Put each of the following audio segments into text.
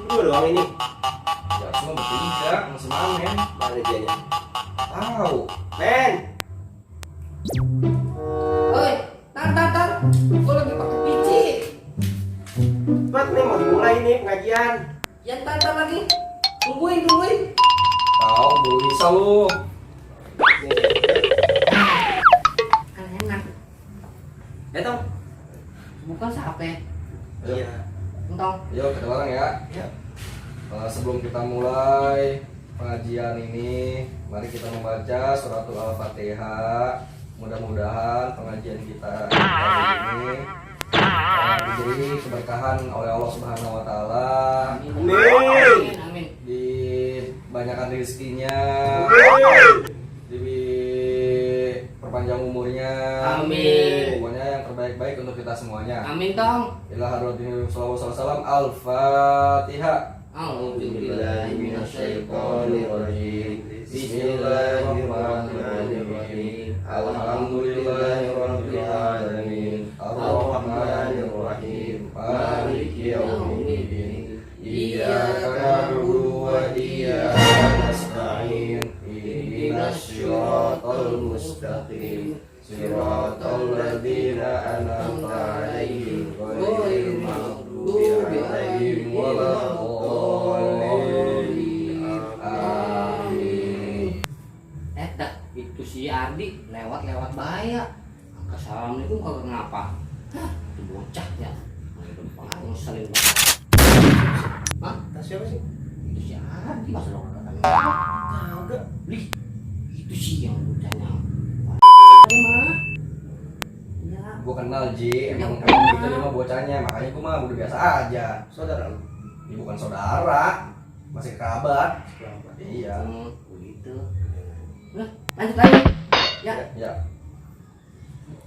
Dua doang ini. Ya cuma bertiga, masih mamen. Mana dianya? Tahu. Men. Oi, tar. Gue lagi pakai PC. Cepat nih mau dimulai nih pengajian. Ya tar lagi. Tungguin. Tahu belum bisa lu. Kan enak. Tong. Bukan siapa? Iya. Entong. Yuk kita bareng ya. Ya. Sebelum kita mulai pengajian ini, mari kita membaca suratul Al-Fatihah. Mudah-mudahan pengajian kita hari ini diberi keberkahan oleh Allah Subhanahu wa taala. Amin. Dibanyakan rezekinya. Diperpanjang umurnya. Amin. Pokoknya yang terbaik-baik untuk kita semuanya. Amin, Tong. Ila hadratin sallallahu alaihi wasallam. Al-Fatihah. A'udzubillahiminasyaitonirrajim. Bismillahirrahmanirrahim. Alhamdulillahirabbil alamin. Arrahmanirrahim. Maliki yaumiddin. Iyyaka na'budu wa iyyaka nasta'in. Ihdinas siratal mustaqim. Siratal ladzina an'amta 'alaihim ghairil maghdubi 'alaihim waladdallin. Amin. Dah, itu si Ardi lewat bahaya. Assalamualaikum kagak ngapa. Hah, itu bocah ya. Pengaruh ngeselin banget. Hah? Tas siapa sih? Itu si Ardi masa lo kagak kenal? Kagak. Lih, itu sih yang bocahnya. Mah. Ya. Gua kenal Ji, emang Ya, kayak gitu dia mah bocahnya, makanya gua mah udah biasa aja. Saudara lu. Dia bukan saudara, masih kerabat. Iya. Begitu. Nah, lanjut lagi. Ya. Ya.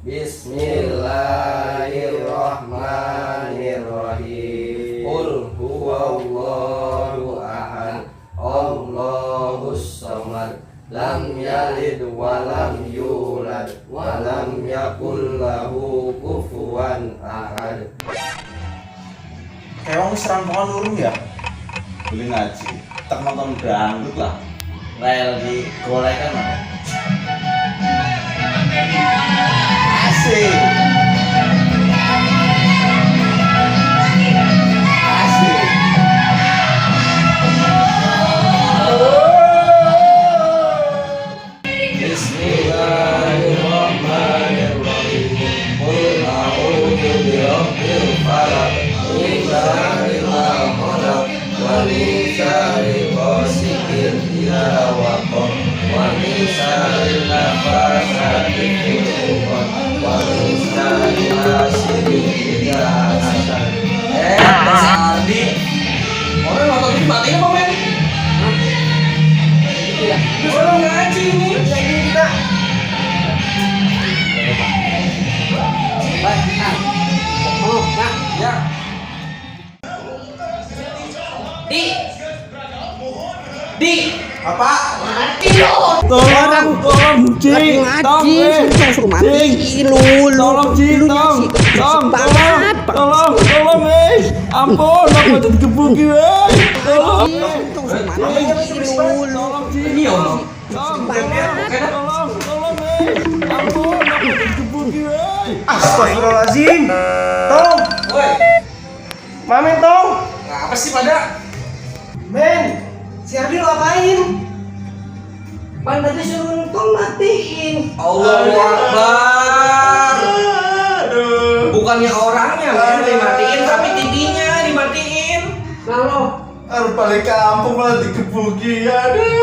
Bismillahirrahmanirrahim. Qul huwallahu ahad. Allahus samad. Lam yalid wa lam yulad wa lam yakul lahu kufuwan ahad. Kayak orang serang pohon lurung ya? Boleh ngaji, tak nonton dangdut lah. Rel di golekan apa? Asik. Asik. Bismillahirrahmanirrahim. Qul a'udzu birabbil falaq. Min syarri ma khalaq. Wa min syarri ghasiqin idza waqab. Wa min syarri nafatsati fil 'uqad. Wa min syarri hasidin idza hasad. Mas Ardi. Orang nonton TV matiin apa, men? Itu ya. Terus orang ngaji ini. Lagi kita. Baik. Nah. Oh, nah. Ya. Di. Apa? Mati lo. Tolong, Ji. Ngaji, suruh mati lu. Tolong, Ji. Tolong, ampun, aku udah digebuki, weh. Tolong, Suruh mati lu. Ji. Iya, Om. Tolong, ampun, aku udah digebuki, weh. Astagfirullahaladzim. Tong. Woi, Mamen Tong. ngapa sih pada? Men. Si Ardi lo apain? Ban tadi suruh nonton matiin. Allahu Akbar. Bukannya orangnya men dimatiin, tapi TV-nya dimatiin. Lalu Harus balik kampung malah digebuki, aduh.